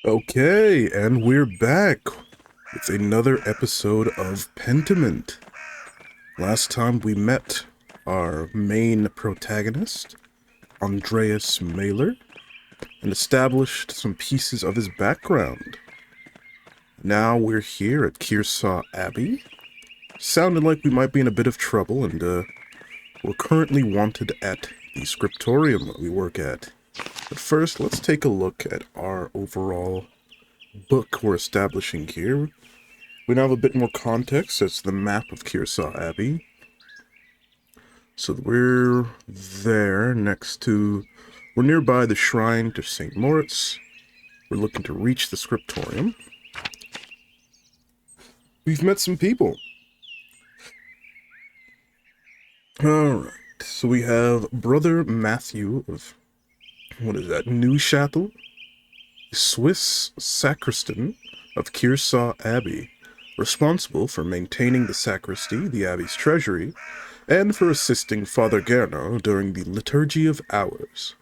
Okay, and we're back with another episode of Pentiment. Last time we met our main protagonist, Andreas Mailer, and established some pieces of his background. Now we're here at Kiersau Abbey. Sounded like we might be in a bit of trouble, and we're currently wanted at the Scriptorium that we work at. But first, let's take a look at our overall book we're establishing here. We now have a bit more context as to the map of Kiersau Abbey. So we're there we're nearby the shrine to St. Moritz. We're looking to reach the Scriptorium. We've met some people. Alright, so we have Brother Matthew of, Neuchâtel, Swiss sacristan of Kiersau Abbey, responsible for maintaining the sacristy, the abbey's treasury, and for assisting Father Gerno during the Liturgy of Hours.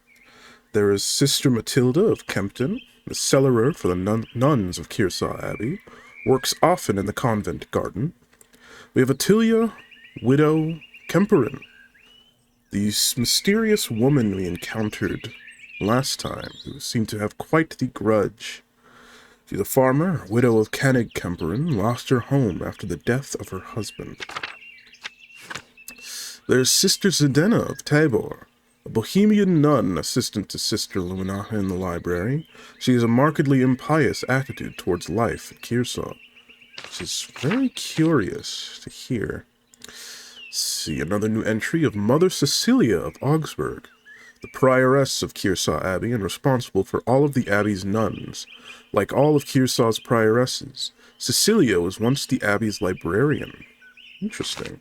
There is Sister Matilda of Kempton, the cellarer for the nuns of Kiersau Abbey, works often in the convent garden. We have Attilia, widow Kemperin, the mysterious woman we encountered last time, who seemed to have quite the grudge. She's a farmer, widow of Canig Kemperin, lost her home after the death of her husband. There's Sister Zedena of Tabor, a Bohemian nun assistant to Sister Luminata in the library. She has a markedly impious attitude towards life at Kiersau, which is very curious to hear. See, another new entry of Mother Cecilia of Augsburg, the prioress of Kiersau Abbey and responsible for all of the abbey's nuns. Like all of Kiersau's prioresses, Cecilia was once the abbey's librarian. Interesting.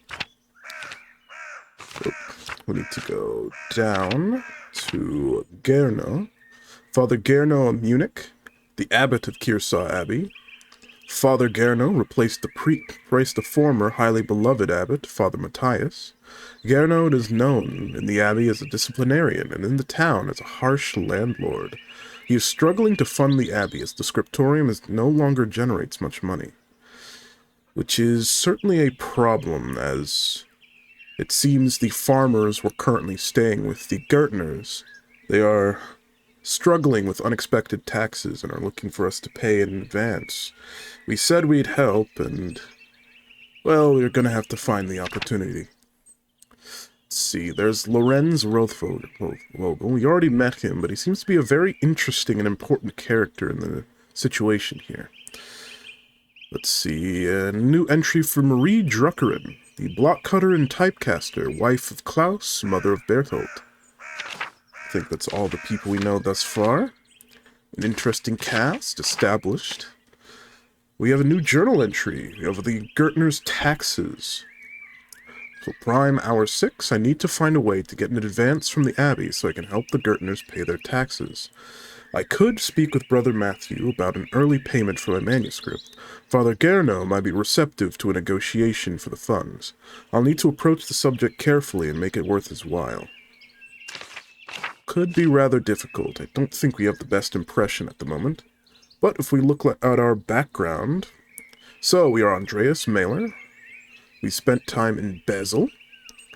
So, we need to go down to Gerno. Father Gerno of Munich, the abbot of Kiersau Abbey. Father Gerno replaced the former highly beloved abbot, Father Matthias. Gerno is known in the abbey as a disciplinarian and in the town as a harsh landlord. He is struggling to fund the abbey as the Scriptorium no longer generates much money, which is certainly a problem, as it seems the farmers we're currently staying with, the Gertners, they are struggling with unexpected taxes and are looking for us to pay in advance. We said we'd help, and, well, we're gonna have to find the opportunity. Let's see, there's Lorenz Rothvogel. We already met him, but he seems to be a very interesting and important character in the situation here. Let's see, a new entry for Marie Druckeren, the block cutter and typecaster, wife of Klaus, mother of Berthold. I think that's all the people we know thus far. An interesting cast established. We have a new journal entry of the Gertner's taxes. So prime hour 6, I need to find a way to get an advance from the abbey so I can help the Gertners pay their taxes. I could speak with Brother Matthew about an early payment for my manuscript. Father Gerno might be receptive to a negotiation for the funds. I'll need to approach the subject carefully and make it worth his while. Could be rather difficult. I don't think we have the best impression at the moment. But if we look at our background... So, we are Andreas Mailer. We spent time in Basel.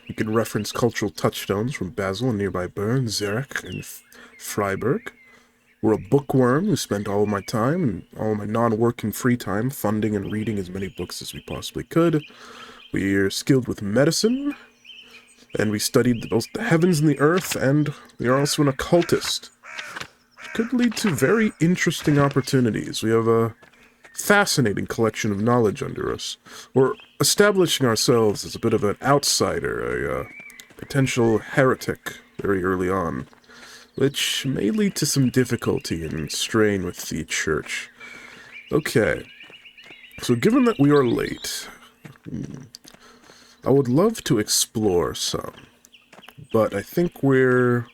We can reference cultural touchstones from Basel and nearby Bern, Zurich, and Freiburg. We're a bookworm who spent all of my time and all of my non-working free time funding and reading as many books as we possibly could. We're skilled with medicine, and we studied both the heavens and the earth, and we are also an occultist. It could lead to very interesting opportunities. We have a fascinating collection of knowledge under us. We're establishing ourselves as a bit of an outsider, a potential heretic very early on, which may lead to some difficulty and strain with the church. Okay, so given that we are late, I would love to explore some, but I think we're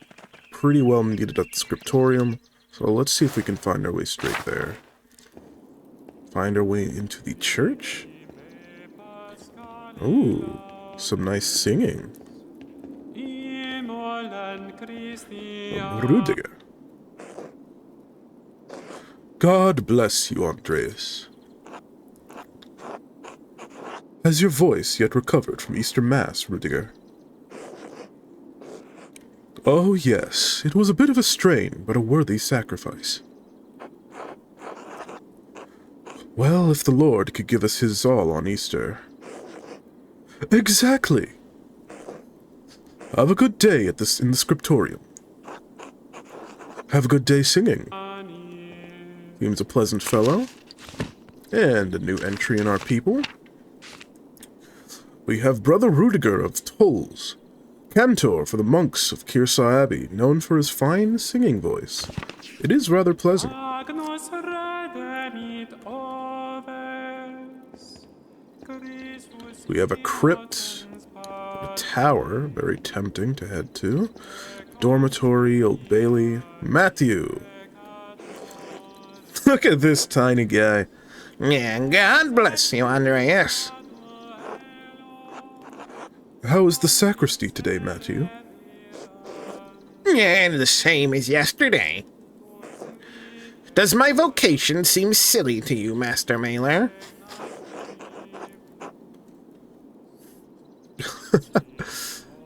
pretty well needed at the Scriptorium, so let's see if we can find our way straight there. Find our way into the church? Ooh, some nice singing. Rudiger. God bless you, Andreas. Has your voice yet recovered from Easter Mass, Rudiger? Oh yes, it was a bit of a strain, but a worthy sacrifice. Well, if the Lord could give us his all on Easter. Exactly! Have a good day in the Scriptorium. Have a good day singing. Seems a pleasant fellow. And a new entry in our people. We have Brother Rudiger of Tolls, cantor for the monks of Kiersau Abbey, known for his fine singing voice. It is rather pleasant. We have a crypt, a tower, very tempting to head to. Dormitory, Old Bailey, Matthew. Look at this tiny guy. Yeah, God bless you, Andreas. How is the sacristy today, Matthew? Yeah, the same as yesterday. Does my vocation seem silly to you, Master Mailer?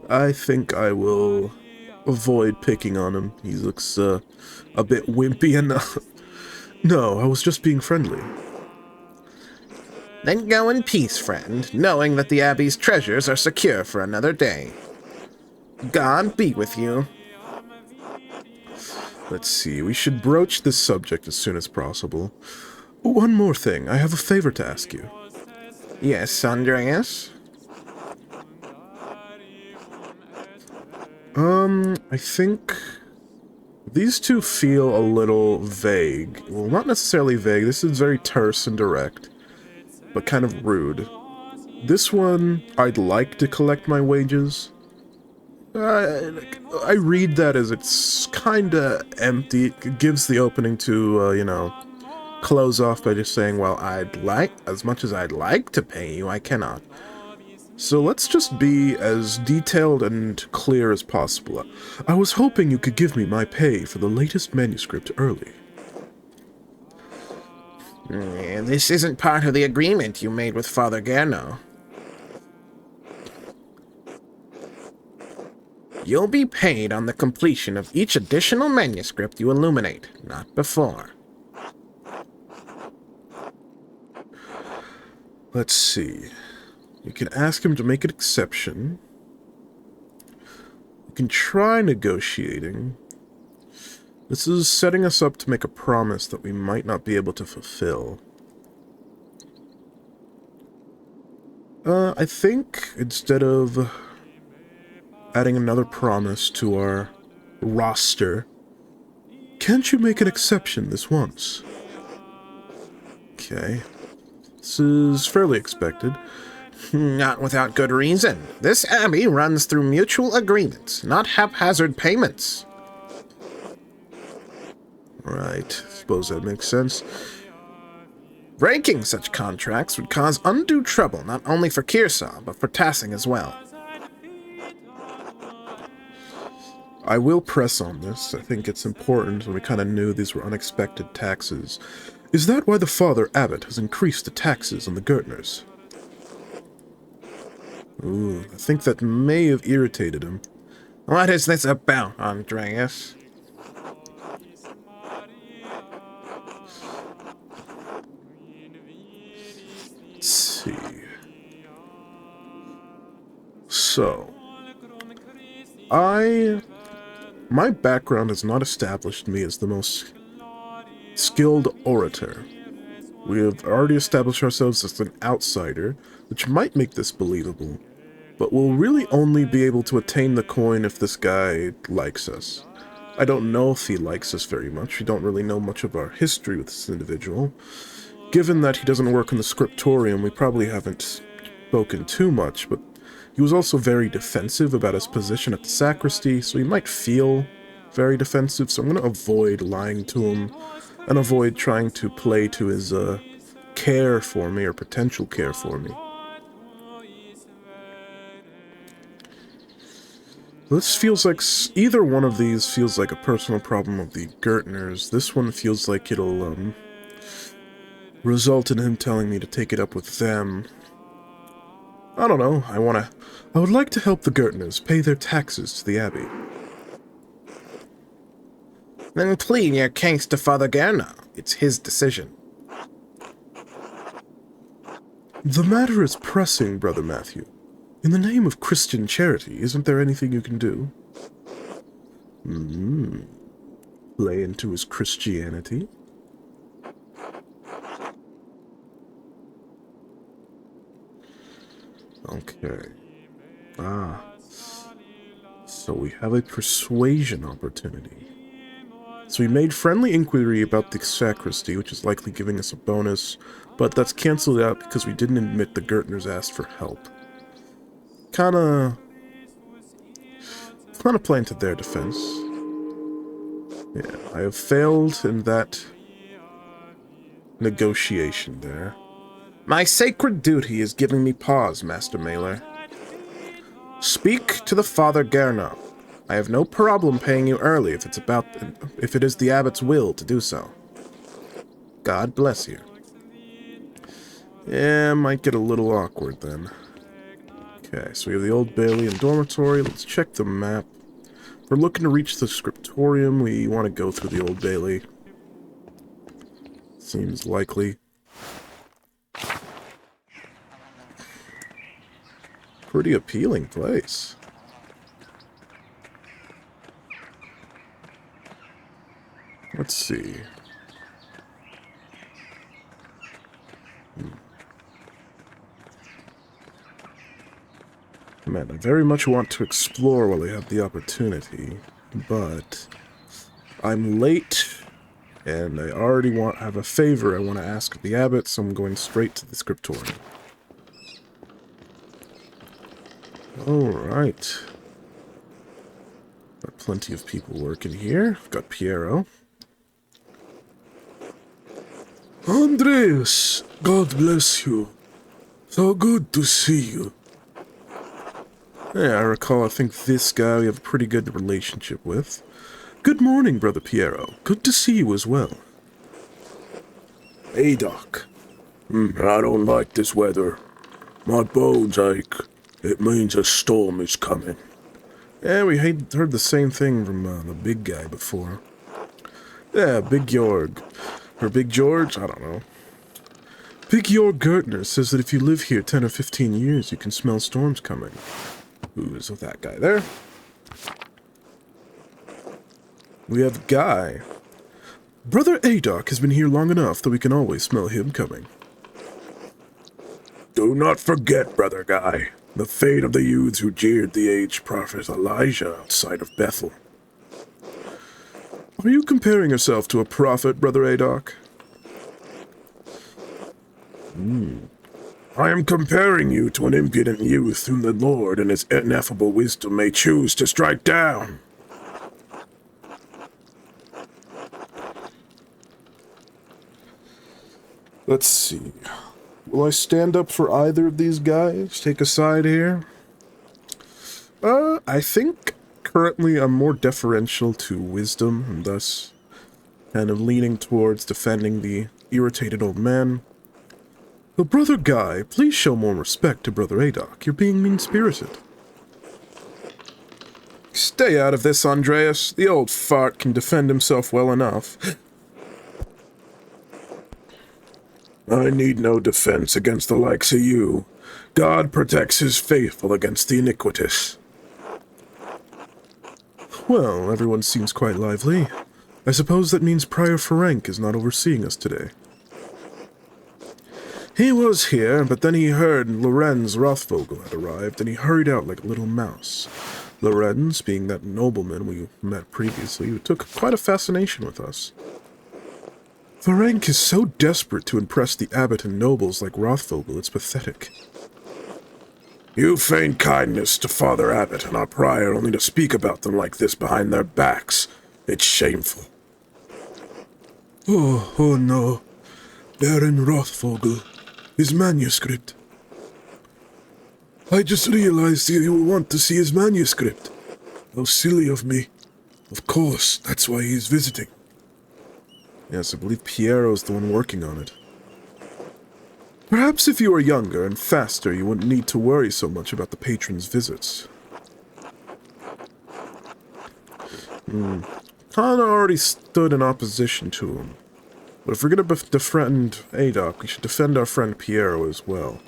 I think I will avoid picking on him. He looks a bit wimpy enough. No, I was just being friendly. Then go in peace, friend, knowing that the Abbey's treasures are secure for another day. God be with you. Let's see, we should broach this subject as soon as possible. One more thing, I have a favor to ask you. Yes, Andreas? I think these two feel a little vague. Well, not necessarily vague, this is very terse and direct, but kind of rude. This one, I'd like to collect my wages. I read that as it's kinda empty. It gives the opening to, close off by just saying, well, as much as I'd like to pay you, I cannot. So let's just be as detailed and clear as possible. I was hoping you could give me my pay for the latest manuscript early. This isn't part of the agreement you made with Father Gerno. You'll be paid on the completion of each additional manuscript you illuminate, not before. Let's see. You can ask him to make an exception. You can try negotiating. This is setting us up to make a promise that we might not be able to fulfill. I think instead of adding another promise to our roster, can't you make an exception this once? Okay. This is fairly expected. Not without good reason. This abbey runs through mutual agreements, not haphazard payments. Right, suppose that makes sense. Breaking such contracts would cause undue trouble not only for Kiersau, but for Tassing as well. I will press on this. I think it's important, and we kind of knew these were unexpected taxes. Is that why the Father Abbot has increased the taxes on the Gertners? Ooh, I think that may have irritated him. What is this about, Andreas? Let's see. So, my background has not established me as the most skilled orator. We have already established ourselves as an outsider, which might make this believable, but we'll really only be able to attain the coin if this guy likes us. I don't know if he likes us very much. We don't really know much of our history with this individual. Given that he doesn't work in the Scriptorium, we probably haven't spoken too much, but he was also very defensive about his position at the sacristy, so he might feel very defensive, so I'm going to avoid lying to him and avoid trying to play to his care for me or potential care for me. This feels like... Either one of these feels like a personal problem of the Gertners. This one feels like it'll, result in him telling me to take it up with them. I don't know. I would like to help the Gertners pay their taxes to the Abbey. Then plead your case to Father Gerno. It's his decision. The matter is pressing, Brother Matthew. In the name of Christian charity, isn't there anything you can do? Play into his Christianity? Okay. So we have a persuasion opportunity. So we made friendly inquiry about the sacristy, which is likely giving us a bonus, but that's cancelled out because we didn't admit the Gertners asked for help. Kinda playing to their defense. Yeah, I have failed in that negotiation there. My sacred duty is giving me pause, Master Mailer. Speak to the Father Gerno. I have no problem paying you early if it is the abbot's will to do so. God bless you. Yeah, might get a little awkward then. Okay, so we have the Old Bailey and Dormitory. Let's check the map. If we're looking to reach the Scriptorium, we want to go through the Old Bailey. Seems likely. Pretty appealing place. Let's see. Man, I very much want to explore while I have the opportunity, but I'm late, and I already have a favor I want to ask of the abbot, so I'm going straight to the Scriptorium. Alright. Got plenty of people working here. I've got Piero. Andreas, God bless you. So good to see you. Yeah, I recall, I think this guy we have a pretty good relationship with. Good morning, Brother Piero. Good to see you as well. Hey, Doc. I don't like this weather. My bones ache. It means a storm is coming. Yeah, we heard the same thing from the big guy before. Yeah, Big Jorg. Or Big George? I don't know. Big Jorg Gertner says that if you live here 10 or 15 years, you can smell storms coming. Who's that guy there? We have Guy. Brother Adoc has been here long enough that we can always smell him coming. Do not forget, Brother Guy, the fate of the youths who jeered the aged prophet Elijah outside of Bethel. Are you comparing yourself to a prophet, Brother Adoc? I am comparing you to an impudent youth whom the Lord in his ineffable wisdom may choose to strike down. Let's see. Will I stand up for either of these guys? Take a side here? I think currently I'm more deferential to wisdom, and thus kind of leaning towards defending the irritated old man. But Brother Guy, please show more respect to Brother Adoc. You're being mean-spirited. Stay out of this, Andreas. The old fart can defend himself well enough. I need no defense against the likes of you. God protects his faithful against the iniquitous. Well, everyone seems quite lively. I suppose that means Prior Ferenc is not overseeing us today. He was here, but then he heard Lorenz Rothvogel had arrived, and he hurried out like a little mouse. Lorenz, being that nobleman we met previously, who took quite a fascination with us. Ferenc is so desperate to impress the abbot and nobles like Rothvogel, it's pathetic. You feign kindness to Father Abbot and our prior only to speak about them like this behind their backs. It's shameful. Oh no. Baron Rothvogel. His manuscript. I just realized you will want to see his manuscript. How silly of me. Of course, that's why he's visiting. Yes, I believe Piero's the one working on it. Perhaps if you were younger and faster, you wouldn't need to worry so much about the patron's visits. Kana already stood in opposition to him. But if we're gonna defend Adok, we should defend our friend Piero as well.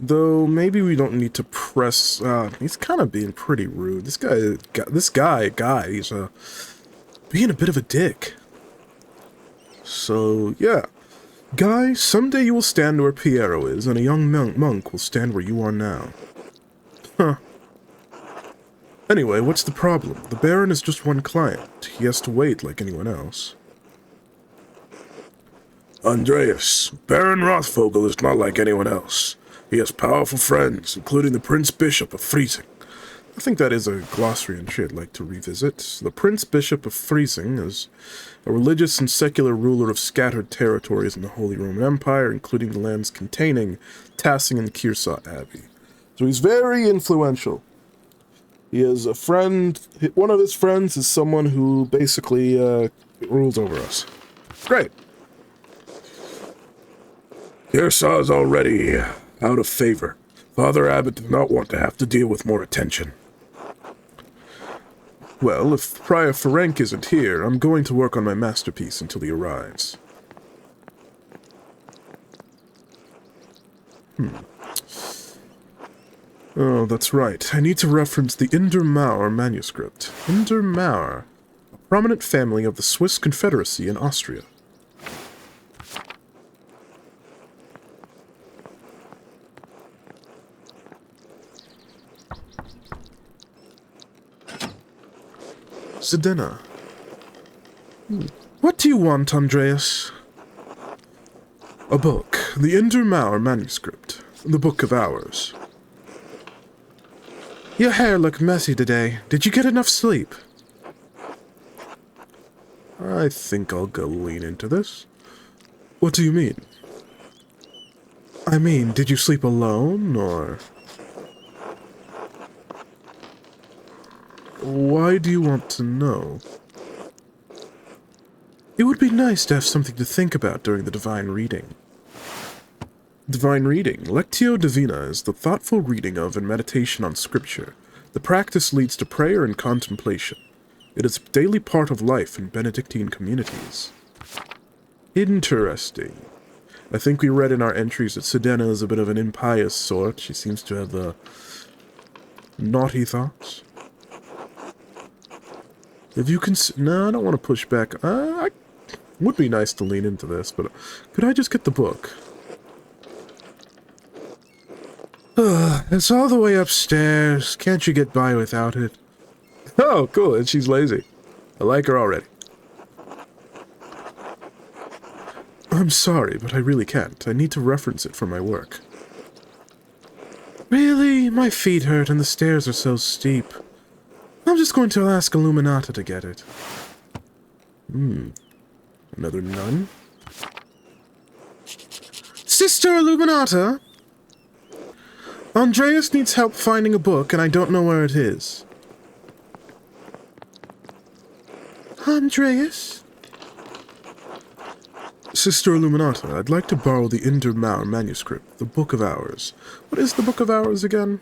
Though maybe we don't need to press. He's kind of being pretty rude. This guy, he's being a bit of a dick. So yeah, Guy, someday you will stand where Piero is, and a young monk will stand where you are now. Huh. Anyway, what's the problem? The Baron is just one client. He has to wait like anyone else. Andreas, Baron Rothvogel is not like anyone else. He has powerful friends, including the Prince Bishop of Friesing. I think that is a glossary entry I'd like to revisit. The Prince Bishop of Friesing is a religious and secular ruler of scattered territories in the Holy Roman Empire, including the lands containing Tassing and Kiersau Abbey. So he's very influential. He has a friend. One of his friends is someone who basically rules over us. Great. Kiersau is already out of favor. Father Abbot did not want to have to deal with more attention. Well, if Prior Ferenc isn't here, I'm going to work on my masterpiece until he arrives. Oh, that's right. I need to reference the Indermauer manuscript. Indermauer, a prominent family of the Swiss Confederacy in Austria. Sedena. What do you want, Andreas? A book. The Indermauer manuscript. The Book of Hours. Your hair looked messy today. Did you get enough sleep? I think I'll go lean into this. What do you mean? I mean, did you sleep alone, or... Why do you want to know? It would be nice to have something to think about during the Divine Reading. Divine Reading, Lectio Divina, is the thoughtful reading of and meditation on Scripture. The practice leads to prayer and contemplation. It is a daily part of life in Benedictine communities. Interesting. I think we read in our entries that Sedena is a bit of an impious sort. She seems to have naughty thoughts. If you can... No, I don't want to push back. It would be nice to lean into this, but could I just get the book? It's all the way upstairs. Can't you get by without it? Oh, cool, and she's lazy. I like her already. I'm sorry, but I really can't. I need to reference it for my work. Really? My feet hurt and the stairs are so steep. I'm just going to ask Illuminata to get it. Another nun? Sister Illuminata? Andreas needs help finding a book, and I don't know where it is. Andreas? Sister Illuminata, I'd like to borrow the Indermauer manuscript, the Book of Hours. What is the Book of Hours again?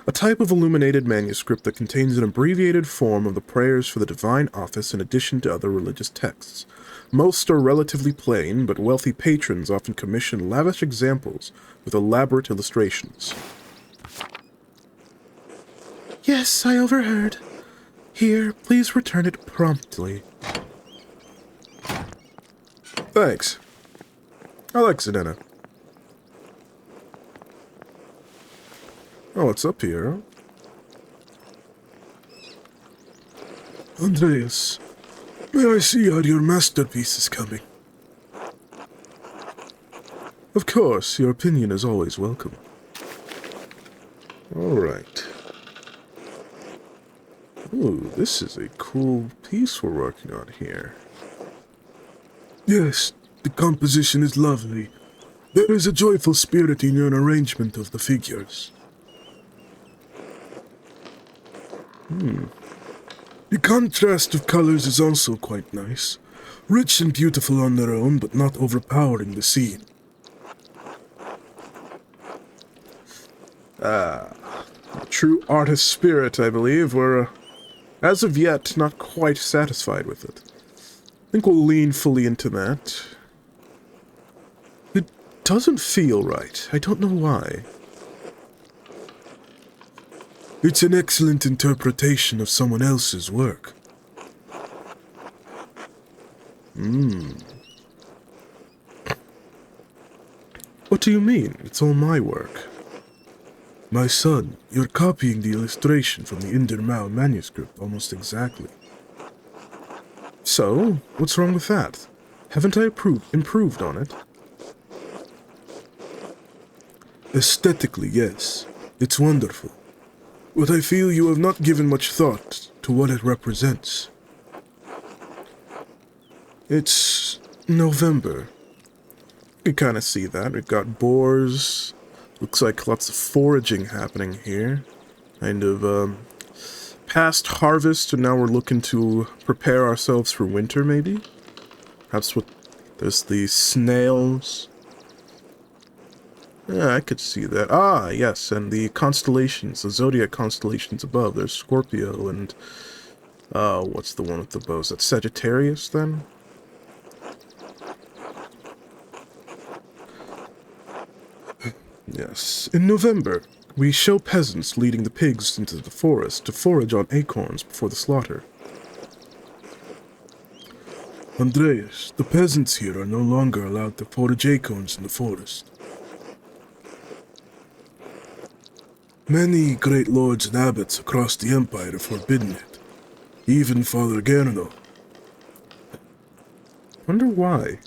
A type of illuminated manuscript that contains an abbreviated form of the prayers for the divine office in addition to other religious texts. Most are relatively plain, but wealthy patrons often commission lavish examples with elaborate illustrations. Yes, I overheard. Here, please return it promptly. Thanks. I like Sedena. Oh, what's up here? Andreas, may I see how your masterpiece is coming? Of course, your opinion is always welcome. Alright. Ooh, this is a cool piece we're working on here. Yes, the composition is lovely. There is a joyful spirit in your arrangement of the figures. The contrast of colors is also quite nice. Rich and beautiful on their own, but not overpowering the scene. True artist spirit, I believe. We're, as of yet, not quite satisfied with it. I think we'll lean fully into that. It doesn't feel right. I don't know why. It's an excellent interpretation of someone else's work. What do you mean? It's all my work. My son, you're copying the illustration from the Indermau manuscript almost exactly. So, what's wrong with that? Haven't I improved on it? Aesthetically, yes. It's wonderful. But I feel you have not given much thought to what it represents. It's November. You can kind of see that. We've got boars. Looks like lots of foraging happening here. Kind of, past harvest, and now we're looking to prepare ourselves for winter, maybe? Perhaps there's the snails. Yeah, I could see that. Ah, yes, and the constellations, the zodiac constellations above. There's Scorpio and, what's the one with the bows? That's Sagittarius, then? Yes. In November, we show peasants leading the pigs into the forest to forage on acorns before the slaughter. Andreas, the peasants here are no longer allowed to forage acorns in the forest. Many great lords and abbots across the empire have forbidden it. Even Father Gerno. Wonder why.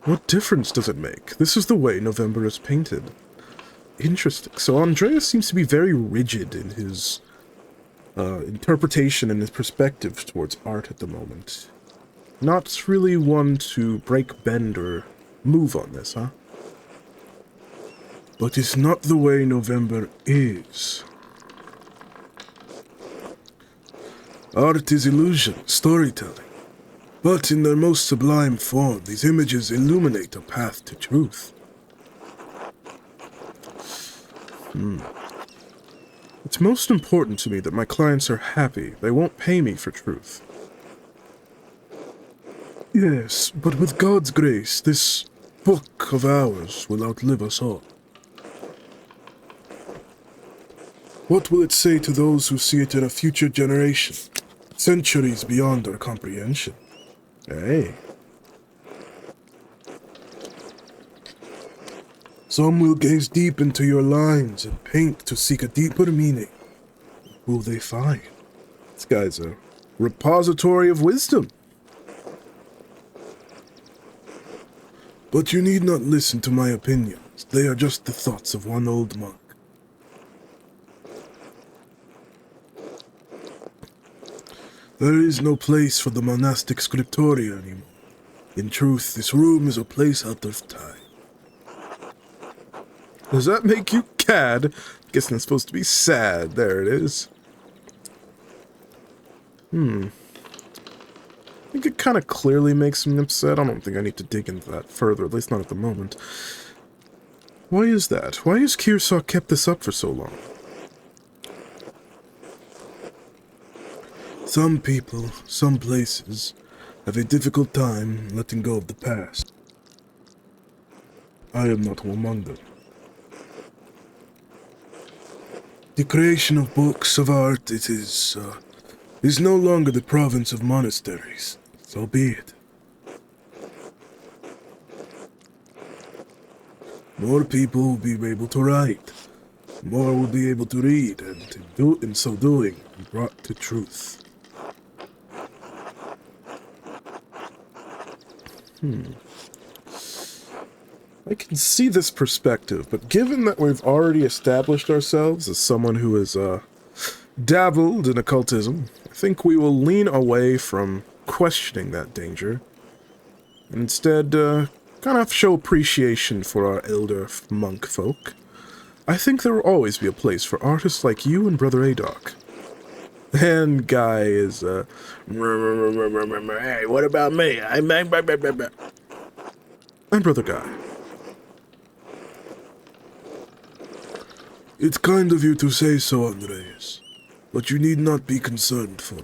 What difference does it make? This is the way November is painted. Interesting. So Andreas seems to be very rigid in his interpretation and his perspective towards art at the moment. Not really one to break, bend, or move on this, huh? But it's not the way November is. Art is illusion, storytelling. But in their most sublime form, these images illuminate a path to truth. It's most important to me that my clients are happy. They won't pay me for truth. Yes, but with God's grace, this book of ours will outlive us all. What will it say to those who see it in a future generation, centuries beyond our comprehension? Hey. Some will gaze deep into your lines and paint to seek a deeper meaning. What will they find? This guy's a repository of wisdom. But you need not listen to my opinions. They are just the thoughts of one old monk. There is no place for the monastic Scriptorium anymore. In truth, this room is a place out of time. Does that make you cad? Guessing it's supposed to be sad. There it is. I think it kind of clearly makes me upset. I don't think I need to dig into that further, at least not at the moment. Why is that? Why has Kiersau kept this up for so long? Some people, some places, have a difficult time letting go of the past. I am not among them. The creation of books of art, it is no longer the province of monasteries. So be it. More people will be able to write. More will be able to read, and in so doing, be brought to truth. I can see this perspective, but given that we've already established ourselves as someone who has dabbled in occultism, I think we will lean away from questioning that danger. Instead, kind of show appreciation for our elder monk folk. I think there will always be a place for artists like you and Brother Adok. And Guy is, hey, what about me? And Brother Guy. It's kind of you to say so, Andreas, but you need not be concerned for me.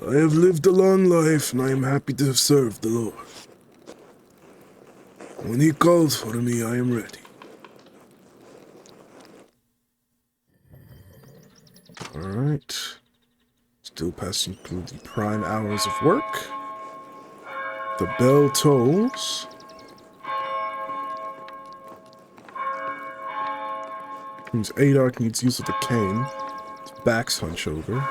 I have lived a long life, and I am happy to have served the Lord. When he calls for me, I am ready. Alright. Still passing through the prime hours of work. The bell tolls. Means Adok needs use of the cane. His back's hunched over.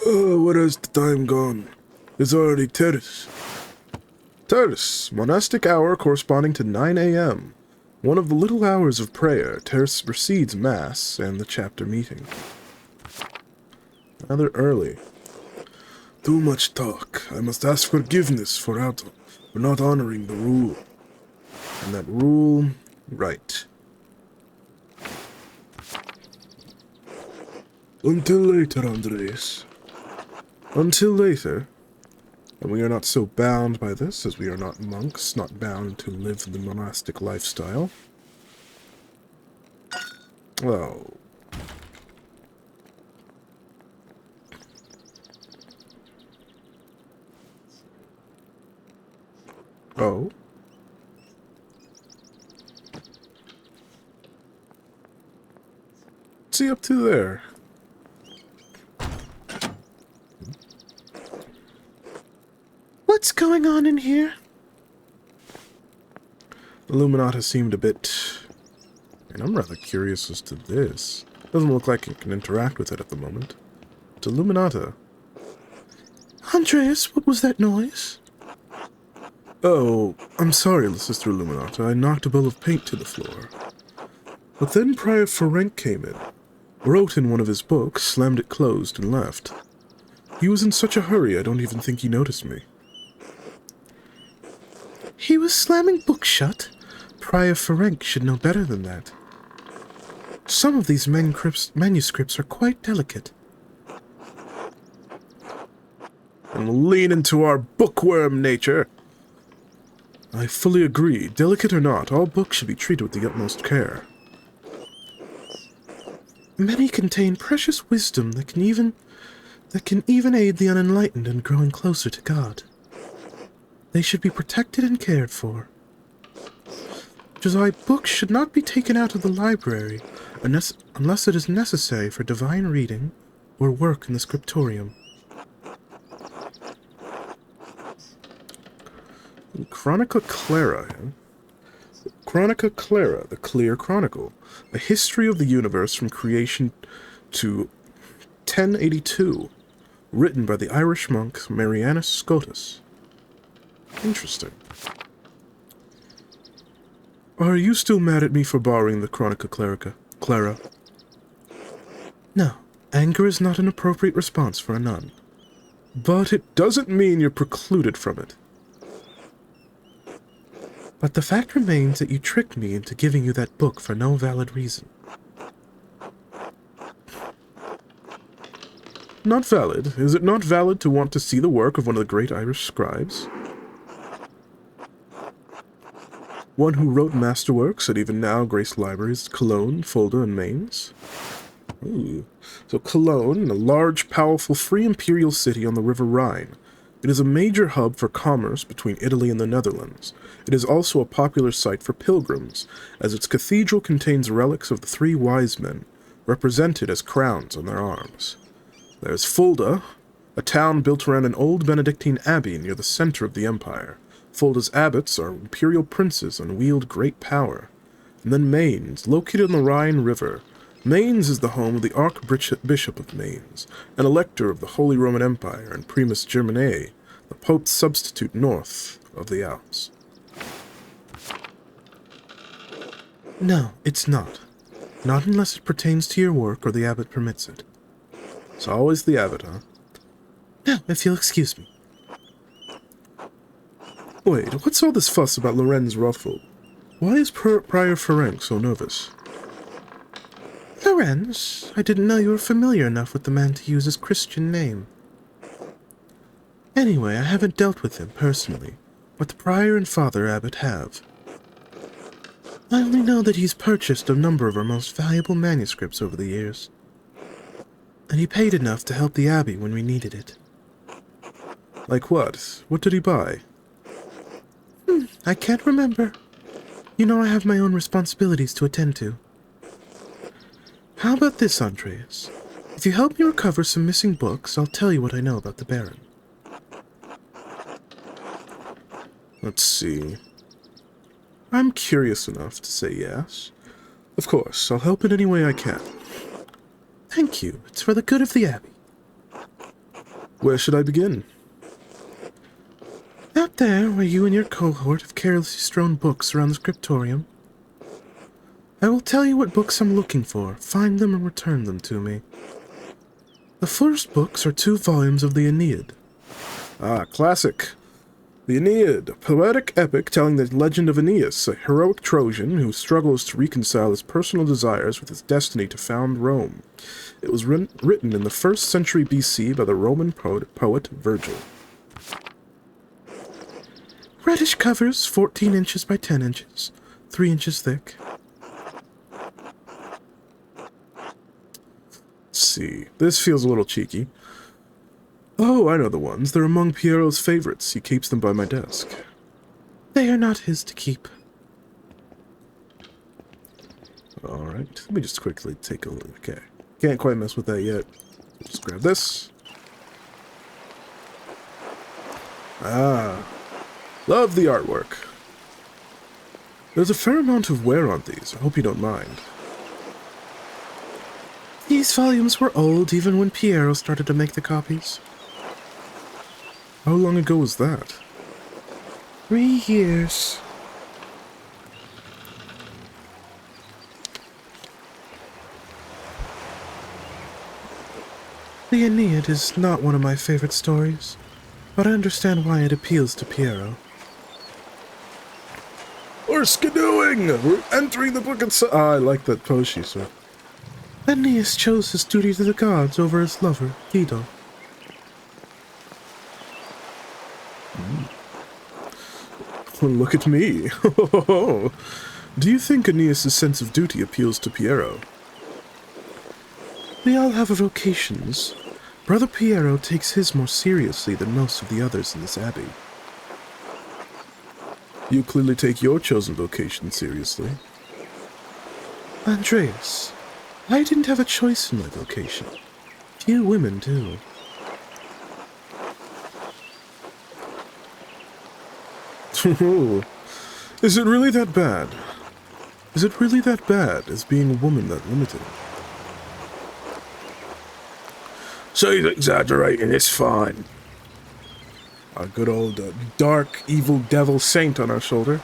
Oh, where has the time gone? It's already terrace. Terce, monastic hour corresponding to 9 a.m. One of the little hours of prayer. Terce precedes Mass and the chapter meeting. Rather early. Too much talk. I must ask forgiveness for not honoring the rule. And that rule, right. Until later, Andreas. Until later. And we are not so bound by this, as we are not monks, not bound to live the monastic lifestyle. Oh. Oh. What's he up to there? What's going on in here? Illuminata seemed a bit... And I'm rather curious as to this. Doesn't look like it can interact with it at the moment. It's Illuminata. Andreas, what was that noise? Oh, I'm sorry, Sister Illuminata. I knocked a bowl of paint to the floor. But then Prior Ferenc came in, wrote in one of his books, slammed it closed, and left. He was in such a hurry I don't even think he noticed me. He was slamming books shut? Prior Ferenc should know better than that. Some of these manuscripts are quite delicate. And we'll lean into our bookworm nature. I fully agree. Delicate or not, all books should be treated with the utmost care. Many contain precious wisdom that can even aid the unenlightened in growing closer to God. They should be protected and cared for. Which is why books should not be taken out of the library unless it is necessary for divine reading or work in the Scriptorium. Chronica Clara. Chronica Clara, the Clear Chronicle. A history of the universe from creation to 1082. Written by the Irish monk Marianus Scotus. Interesting. Are you still mad at me for borrowing the Chronica Clara? No, anger is not an appropriate response for a nun. But it doesn't mean you're precluded from it. But the fact remains that you tricked me into giving you that book for no valid reason. Not valid? Is it not valid to want to see the work of one of the great Irish scribes? One who wrote masterworks that even now grace libraries at Cologne, Fulda, and Mainz? Ooh. So Cologne, a large, powerful, free imperial city on the River Rhine. It is a major hub for commerce between Italy and the Netherlands. It is also a popular site for pilgrims, as its cathedral contains relics of the three wise men, represented as crowns on their arms. There's Fulda, a town built around an old Benedictine abbey near the center of the empire. Fulda's abbots are imperial princes and wield great power. And then Mainz, located on the Rhine River. Mainz is the home of the Archbishop of Mainz, an elector of the Holy Roman Empire and Primus Germanae, the Pope's substitute north of the Alps. No, it's not. Not unless it pertains to your work or the abbot permits it. It's always the abbot, huh? Now, if you'll excuse me. Wait, what's all this fuss about Lorenz ruffled? Why is Prior Ferenc so nervous? Lorenz, I didn't know you were familiar enough with the man to use his Christian name. Anyway, I haven't dealt with him personally, but the Prior and Father Abbot have. I only know that he's purchased a number of our most valuable manuscripts over the years, and he paid enough to help the Abbey when we needed it. Like what? What did he buy? I can't remember. You know I have my own responsibilities to attend to. How about this, Andreas? If you help me recover some missing books, I'll tell you what I know about the Baron. Let's see. I'm curious enough to say yes. Of course, I'll help in any way I can. Thank you. It's for the good of the Abbey. Where should I begin? Out there, where you and your cohort have carelessly strewn books around the Scriptorium. I will tell you what books I'm looking for, find them and return them to me. The first books are 2 volumes of the Aeneid. Ah, classic. The Aeneid, a poetic epic telling the legend of Aeneas, a heroic Trojan who struggles to reconcile his personal desires with his destiny to found Rome. It was written in the 1st century BC by the Roman poet Virgil. Reddish covers, 14 inches by 10 inches, 3 inches thick. Let's see. This feels a little cheeky. Oh, I know the ones. They're among Piero's favorites. He keeps them by my desk. They are not his to keep. Alright, let me just quickly take a look. Okay. Can't quite mess with that yet. Just grab this. Ah. Love the artwork. There's a fair amount of wear on these. I hope you don't mind. These volumes were old even when Piero started to make the copies. How long ago was that? 3 years. The Aeneid is not one of my favorite stories, but I understand why it appeals to Piero. We're skidooing! We're entering the book itself. Ah, I like that pose she said. Aeneas chose his duty to the gods over his lover, Dido. Well, look at me. Do you think Aeneas' sense of duty appeals to Piero? We all have our vocations. Brother Piero takes his more seriously than most of the others in this abbey. You clearly take your chosen vocation seriously. Andreas, I didn't have a choice in my vocation. Few women do. Is it really that bad? Is it really that bad as being a woman that limited? She's exaggerating, it's fine. A good old dark, evil devil saint on our shoulder.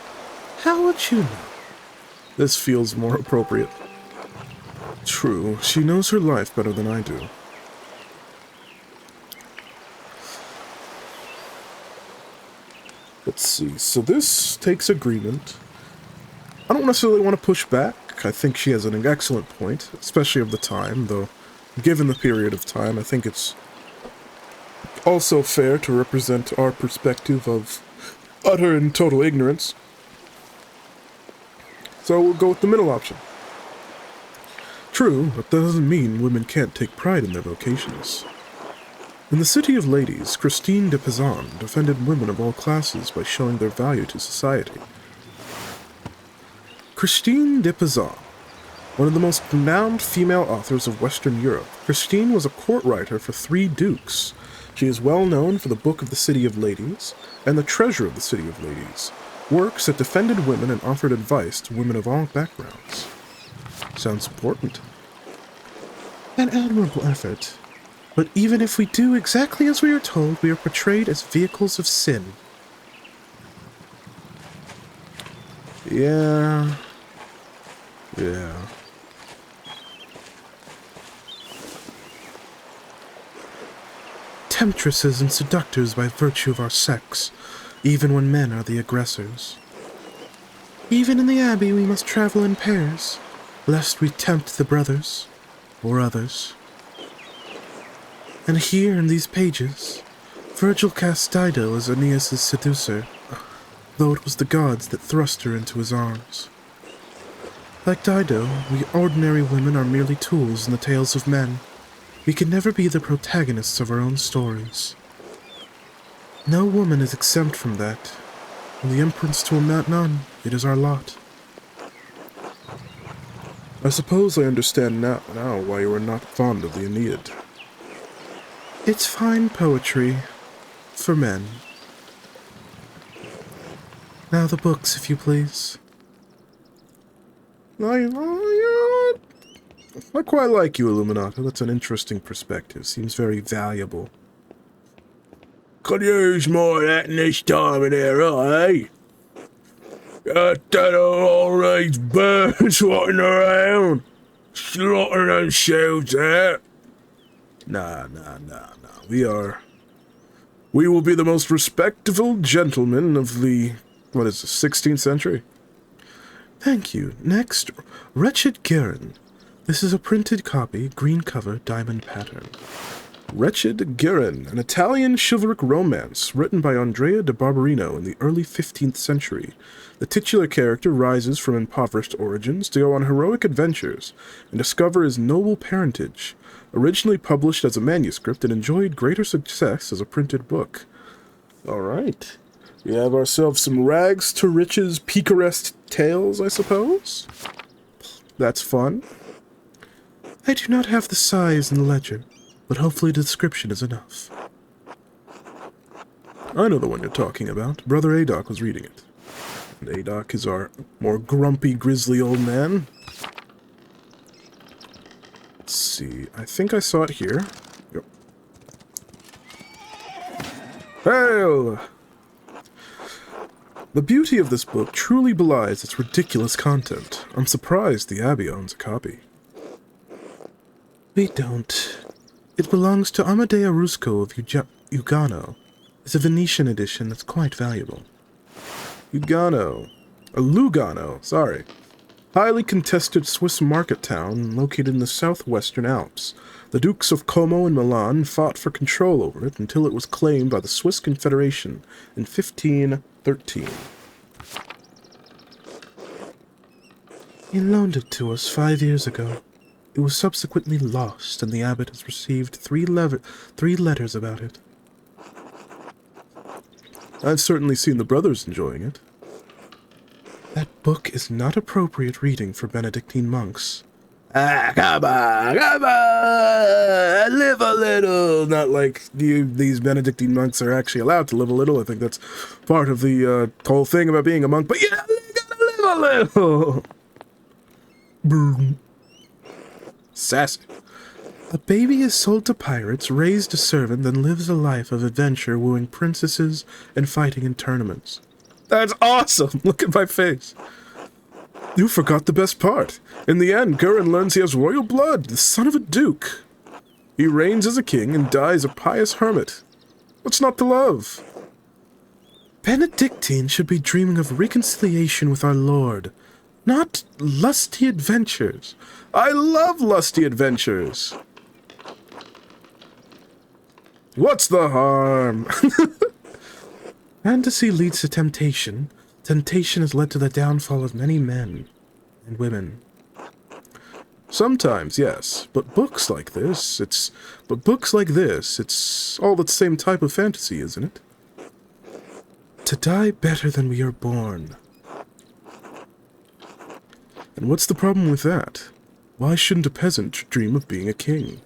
How would you know? This feels more appropriate. True, she knows her life better than I do. Let's see, so this takes agreement. I don't necessarily want to push back. I think she has an excellent point, especially of the time, though given the period of time, I think it's also fair to represent our perspective of utter and total ignorance. So we'll go with the middle option. True, but that doesn't mean women can't take pride in their vocations. In the City of Ladies, Christine de Pizan defended women of all classes by showing their value to society. Christine de Pizan, one of the most renowned female authors of Western Europe, Christine was a court writer for 3 dukes. She is well known for the Book of the City of Ladies and the Treasure of the City of Ladies, works that defended women and offered advice to women of all backgrounds. Sounds important. An admirable effort. But even if we do exactly as we are told, we are portrayed as vehicles of sin. Yeah. temptresses and seductors by virtue of our sex, even when men are the aggressors. Even in the Abbey we must travel in pairs, lest we tempt the brothers, or others. And here in these pages, Virgil cast Dido as Aeneas' seducer, though it was the gods that thrust her into his arms. Like Dido, we ordinary women are merely tools in the tales of men. We can never be the protagonists of our own stories. No woman is exempt from that, and the empress to a nun, it is our lot. I suppose I understand now why you are not fond of the Aeneid. It's fine poetry, for men. Now the books, if you please. I quite like you, Illuminato. That's an interesting perspective. Seems very valuable. Could use more of that in this time of year, eh? Got that all these birds walking around, slaughtering themselves out. Nah. We will be the most respectful gentlemen of the, 16th century? Thank you. Next, Wretched Garen. This is a printed copy, green cover, diamond pattern. Wretched Garen, an Italian chivalric romance written by Andrea de Barberino in the early 15th century. The titular character rises from impoverished origins to go on heroic adventures and discover his noble parentage. Originally published as a manuscript, it enjoyed greater success as a printed book. All right. We have ourselves some rags to riches picaresque tales, I suppose? That's fun. I do not have the size in the ledger, but hopefully the description is enough. I know the one you're talking about. Brother Adoc was reading it. And Adoc is our more grumpy, grisly old man. Let's see. I think I saw it here. Yep. Hail! The beauty of this book truly belies its ridiculous content. I'm surprised the Abbey owns a copy. We don't. It belongs to Amadeo Rusco of Ugano. It's a Venetian edition that's quite valuable. Lugano, sorry. Highly contested Swiss market town located in the southwestern Alps. The Dukes of Como and Milan fought for control over it until it was claimed by the Swiss Confederation in 1513. He loaned it to us 5 years ago. It was subsequently lost, and the abbot has received three letters about it. I've certainly seen the brothers enjoying it. That book is not appropriate reading for Benedictine monks. Come on, live a little. Not like these Benedictine monks are actually allowed to live a little. I think that's part of the whole thing about being a monk. But yeah, you gotta live a little. Boom. Sassy. A baby is sold to pirates, raised a servant, then lives a life of adventure, wooing princesses and fighting in tournaments. That's awesome. Look at my face. You forgot the best part. In the end, Gurren learns he has royal blood, the son of a duke. He reigns as a king and dies a pious hermit. What's not to love? Benedictine should be dreaming of reconciliation with our Lord, not lusty adventures. I love lusty adventures. What's the harm? Fantasy leads to temptation. Temptation has led to the downfall of many men and women. Sometimes, yes, but books like this, it's all the same type of fantasy, isn't it? To die better than we are born. And what's the problem with that? Why shouldn't a peasant dream of being a king?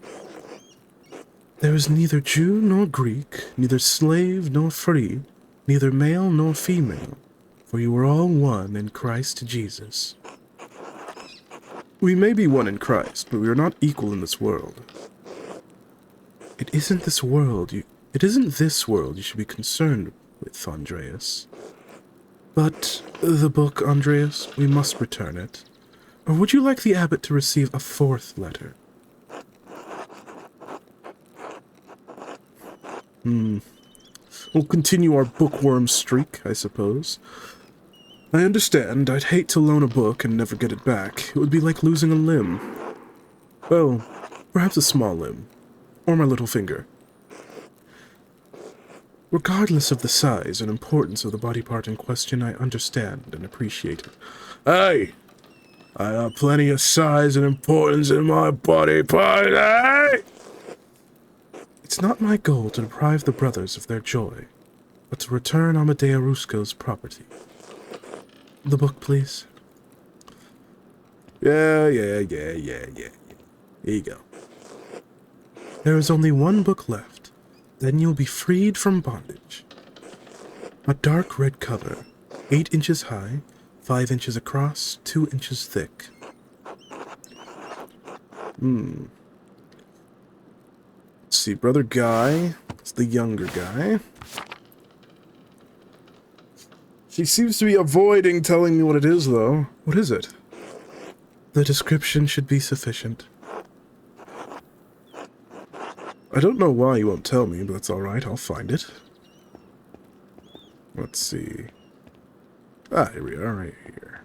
There is neither Jew nor Greek, neither slave nor free, neither male nor female, for you are all one in Christ Jesus. We may be one in Christ, but we are not equal in this world. It isn't this world you should be concerned with, Andreas. But the book, Andreas, we must return it. Or would you like the abbot to receive a fourth letter? We'll continue our bookworm streak, I suppose. I understand. I'd hate to loan a book and never get it back. It would be like losing a limb. Well, perhaps a small limb. Or my little finger. Regardless of the size and importance of the body part in question, I understand and appreciate it. Hey! I have plenty of size and importance in my body part, eh? It's not my goal to deprive the brothers of their joy, but to return Amadea Rusco's property. The book, please. Yeah. Here you go. There is only one book left. Then you'll be freed from bondage. A dark red cover, 8 inches high, 5 inches across, 2 inches thick. Let's see, Brother Guy. It's the younger guy. She seems to be avoiding telling me what it is, though. What is it? The description should be sufficient. I don't know why you won't tell me, but that's alright, I'll find it. Let's see. Ah, here we are, right here.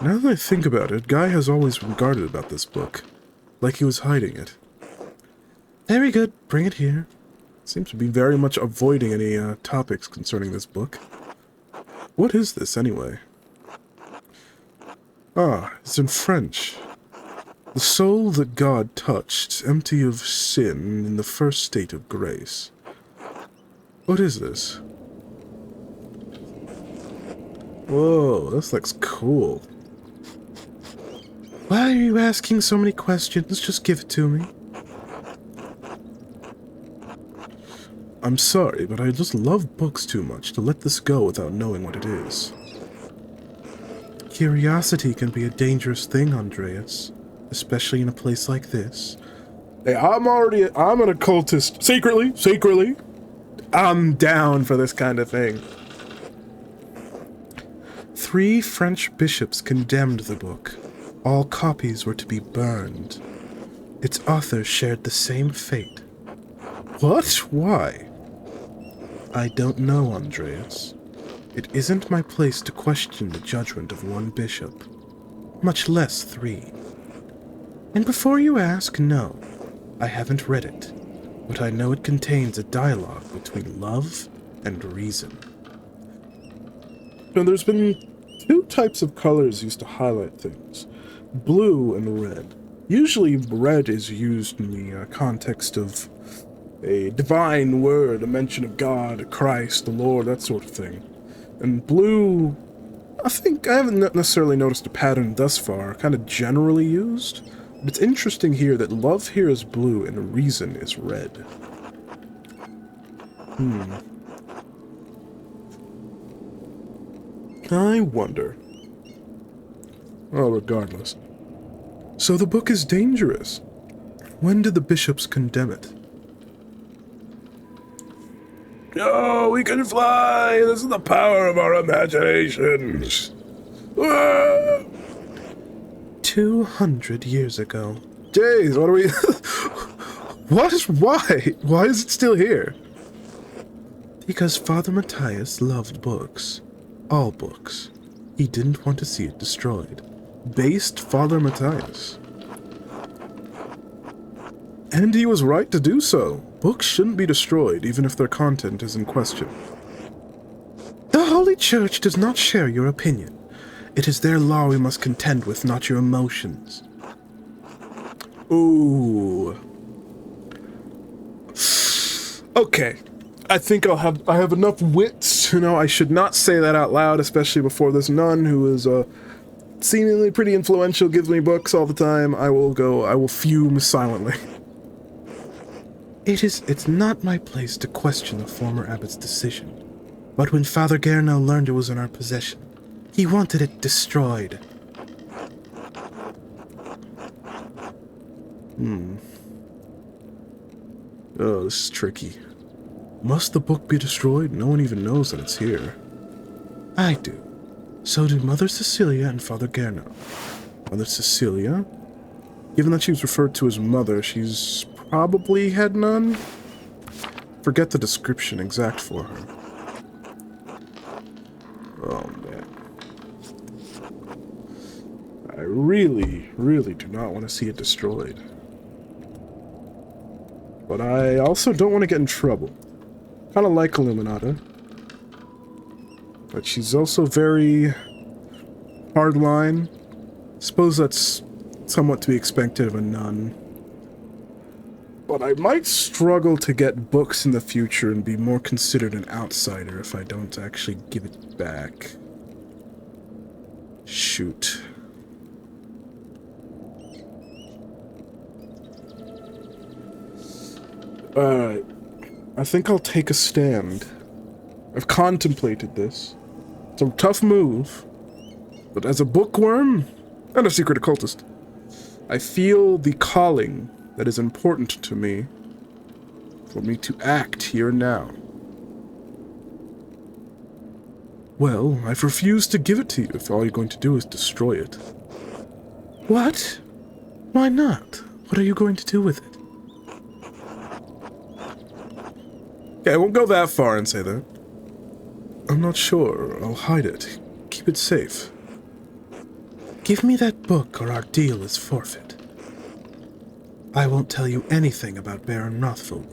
Now that I think about it, Guy has always been guarded about this book. Like he was hiding it. Very good, bring it here. Seems to be very much avoiding any topics concerning this book. What is this, anyway? Ah, it's in French. The soul that God touched, empty of sin, in the first state of grace. What is this? Whoa, this looks cool. Why are you asking so many questions? Just give it to me. I'm sorry, but I just love books too much to let this go without knowing what it is. Curiosity can be a dangerous thing, Andreas. Especially in a place like this. Hey, I'm an occultist. Secretly. I'm down for this kind of thing. 3 French bishops condemned the book. All copies were to be burned. Its author shared the same fate. What? Why? I don't know, Andreas. It isn't my place to question the judgment of one bishop, much less 3. And before you ask, no, I haven't read it, but I know it contains a dialogue between love and reason. Now, there's been 2 types of colors used to highlight things. Blue and red. Usually red is used in the context of a divine word, a mention of God, Christ, the Lord, that sort of thing. And blue, I think I haven't necessarily noticed a pattern thus far, kind of generally used. But it's interesting here that love here is blue and reason is red. I wonder. Oh, regardless. So the book is dangerous. When did the bishops condemn it? Oh, we can fly! This is the power of our imaginations! Ah! 200 years ago. Jeez, what are we... Why? Why is it still here? Because Father Matthias loved books. All books. He didn't want to see it destroyed. Based Father Matthias. And he was right to do so. Books shouldn't be destroyed, even if their content is in question. The Holy Church does not share your opinion. It is their law we must contend with, not your emotions. Ooh. Okay. I think I have enough wits to know I should not say that out loud, especially before this nun who is seemingly pretty influential, gives me books all the time. I will fume silently. It's not my place to question the former abbot's decision. But when Father Gerno learned it was in our possession, he wanted it destroyed. Oh, this is tricky. Must the book be destroyed? No one even knows that it's here. I do. So do Mother Cecilia and Father Gerno. Mother Cecilia? Given that she was referred to as mother, she's probably head nun? Forget the description exact for her. Oh, man. I really, really do not want to see it destroyed. But I also don't want to get in trouble. Kind of like Illuminata. But she's also very hardline. Suppose that's somewhat to be expected of a nun. But I might struggle to get books in the future and be more considered an outsider if I don't actually give it back. Shoot. Alright. I think I'll take a stand. I've contemplated this. It's a tough move. But as a bookworm and a secret occultist, I feel the calling that is important to me for me to act here and now. Well, I've refused to give it to you if all you're going to do is destroy it. What? Why not? What are you going to do with it? Okay, I won't go that far and say that. I'm not sure. I'll hide it. Keep it safe. Give me that book or our deal is forfeit. I won't tell you anything about Baron Rothvogel.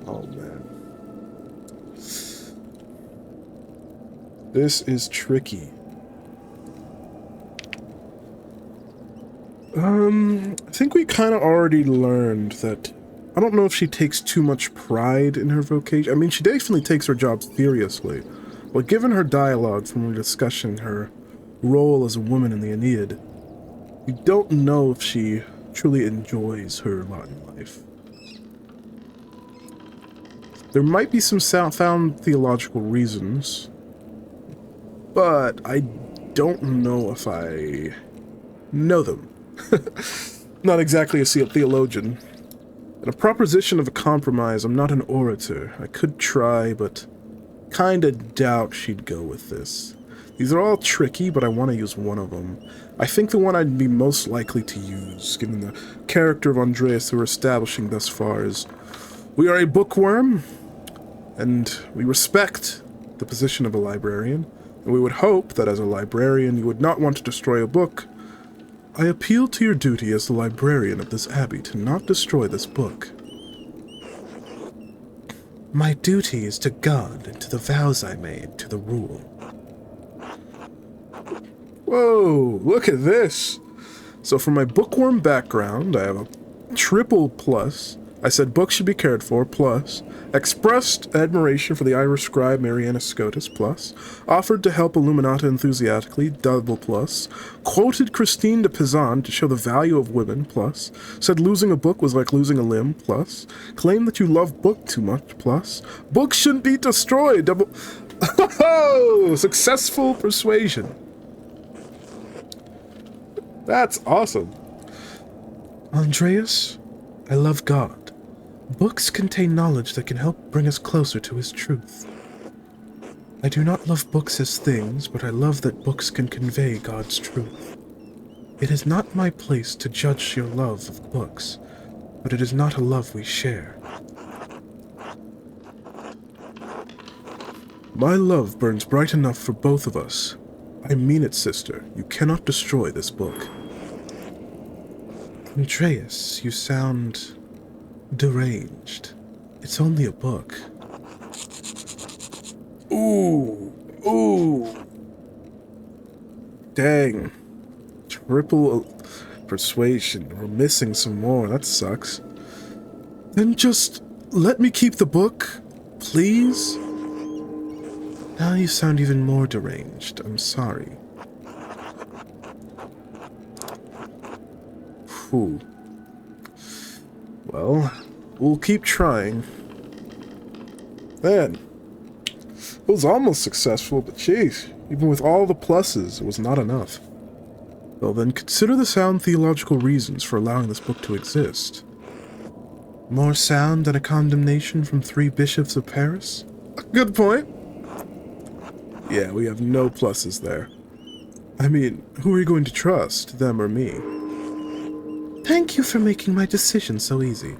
Oh, man. This is tricky. I think we kind of already learned that... I don't know if she takes too much pride in her vocation. I mean, she definitely takes her job seriously. But given her dialogue from her discussion, her role as a woman in the Aeneid, we don't know if she truly enjoys her lot in life. There might be some sound theological reasons, but I don't know if I know them. Not exactly a theologian. In a proposition of a compromise, I'm not an orator. I could try, but kinda doubt she'd go with this. These are all tricky, but I want to use one of them. I think the one I'd be most likely to use, given the character of Andreas that we're establishing thus far, is we are a bookworm, and we respect the position of a librarian, and we would hope that as a librarian you would not want to destroy a book. I appeal to your duty as the librarian of this abbey to not destroy this book. My duty is to God and to the vows I made to the rule. Whoa, look at this! So for my bookworm background, I have a triple plus. I said books should be cared for, plus. Expressed admiration for the Irish scribe Mariana Scotus, plus. Offered to help Illuminata enthusiastically, double plus. Quoted Christine de Pizan to show the value of women, plus. Said losing a book was like losing a limb, plus. Claimed that you love book too much, plus. Books shouldn't be destroyed, double... Oh, successful persuasion. That's awesome. Andreas, I love God. Books contain knowledge that can help bring us closer to his truth. I do not love books as things, but I love that books can convey God's truth. It is not my place to judge your love of books, but it is not a love we share. My love burns bright enough for both of us. I mean it, sister. You cannot destroy this book. Andreas, you sound deranged. It's only a book. Ooh. Ooh. Dang. Triple persuasion. We're missing some more. That sucks. Then just let me keep the book, please? Now you sound even more deranged. I'm sorry. Whew. Well, we'll keep trying. Man, it was almost successful, but jeez, even with all the pluses, it was not enough. Well then, consider the sound theological reasons for allowing this book to exist. More sound than a condemnation from 3 bishops of Paris? Good point. Yeah, we have no pluses there. I mean, who are you going to trust, them or me? Thank you for making my decision so easy.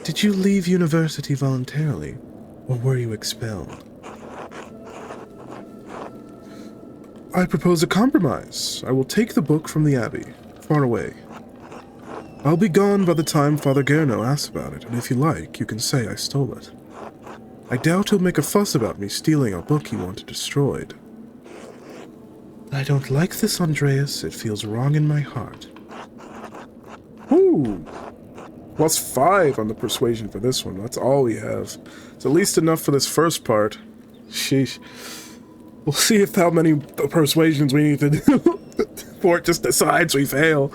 Did you leave university voluntarily, or were you expelled? I propose a compromise. I will take the book from the Abbey, far away. I'll be gone by the time Father Gerno asks about it, and if you like, you can say I stole it. I doubt he'll make a fuss about me stealing a book he wanted destroyed. I don't like this, Andreas. It feels wrong in my heart. Ooh! +5 on the persuasion for this one. That's all we have. It's at least enough for this first part. Sheesh. We'll see if how many persuasions we need to do before it just decides we fail.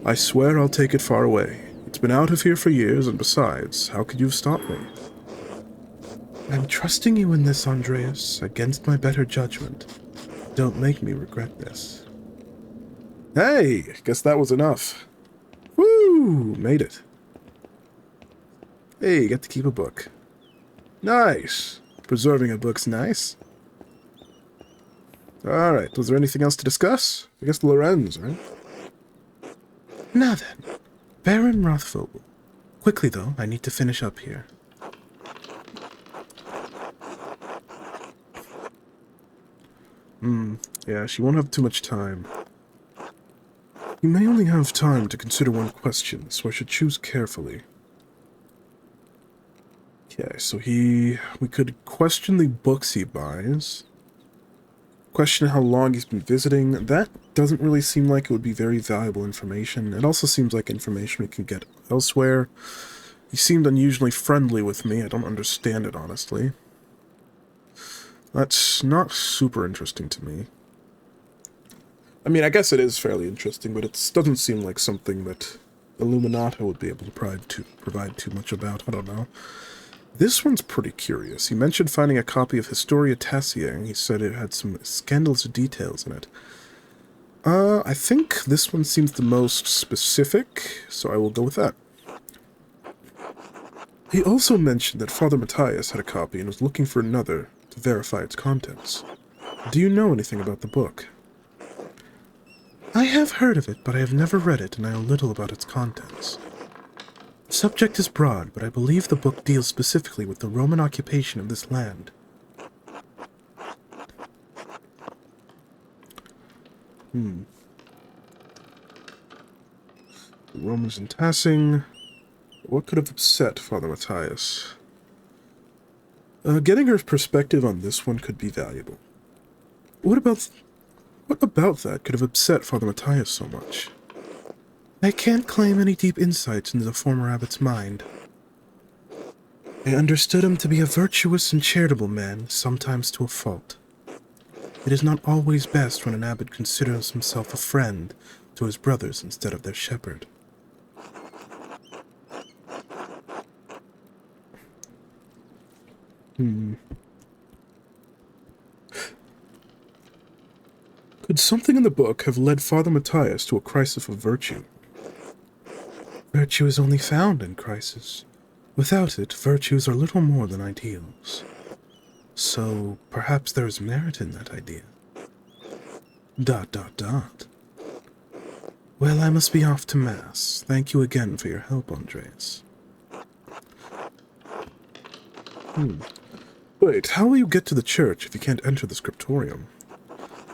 I swear I'll take it far away. It's been out of here for years, and besides, how could you have stopped me? I'm trusting you in this, Andreas, against my better judgment. Don't make me regret this. Hey, guess that was enough. Woo! Made it. Hey, you get to keep a book. Nice. Preserving a book's nice. Alright, was there anything else to discuss? I guess Lorenz, right? Now then, Baron Rothvogel. Quickly, though, I need to finish up here. Yeah, she won't have too much time. You may only have time to consider one question, so I should choose carefully. Okay, so we could question the books he buys. Question how long he's been visiting. That doesn't really seem like it would be very valuable information. It also seems like information we can get elsewhere. He seemed unusually friendly with me. I don't understand it, honestly. That's not super interesting to me. I mean, I guess it is fairly interesting, but it doesn't seem like something that Illuminata would be able to provide too much about. I don't know. This one's pretty curious. He mentioned finding a copy of Historia Tassiae. He said it had some scandalous details in it. I think this one seems the most specific, so I will go with that. He also mentioned that Father Matthias had a copy and was looking for another to verify its contents. Do you know anything about the book? I have heard of it, but I have never read it, and I know little about its contents. The subject is broad, but I believe the book deals specifically with the Roman occupation of this land. The Romans in Tassing. What could have upset Father Matthias? Getting her perspective on this one could be valuable. What about that could have upset Father Matthias so much? I can't claim any deep insights into the former abbot's mind. I understood him to be a virtuous and charitable man, sometimes to a fault. It is not always best when an abbot considers himself a friend to his brothers instead of their shepherd. Could something in the book have led Father Matthias to a crisis of virtue? Virtue is only found in crisis. Without it, virtues are little more than ideals. So, perhaps there is merit in that idea. ... Well, I must be off to Mass. Thank you again for your help, Andreas. Wait, how will you get to the church if you can't enter the Scriptorium?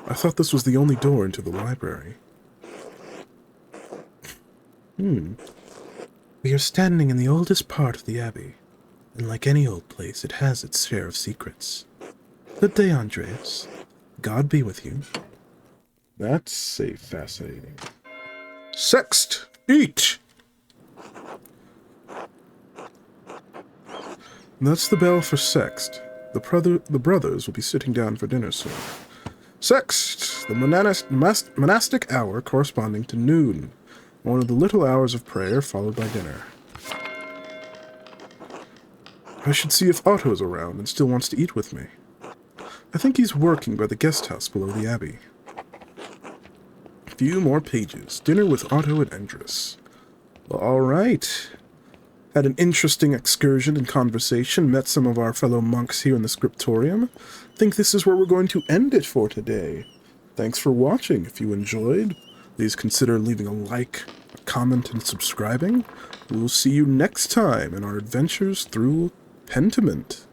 I thought this was the only door into the library. We are standing in the oldest part of the Abbey, and like any old place, it has its share of secrets. Good day, Andreas. God be with you. That's a fascinating. Sext! Eat! That's the bell for Sext. The brothers will be sitting down for dinner soon. Sext! The monastic hour corresponding to noon. One of the little hours of prayer followed by dinner. I should see if Otto is around and still wants to eat with me. I think he's working by the guest house below the Abbey. Few more pages. Dinner with Otto and Andreas. Well, alright. Had an interesting excursion and conversation, met some of our fellow monks here in the Scriptorium. Think this is where we're going to end it for today. Thanks for watching. If you enjoyed, please consider leaving a like, a comment, and subscribing. We will see you next time in our adventures through Pentiment.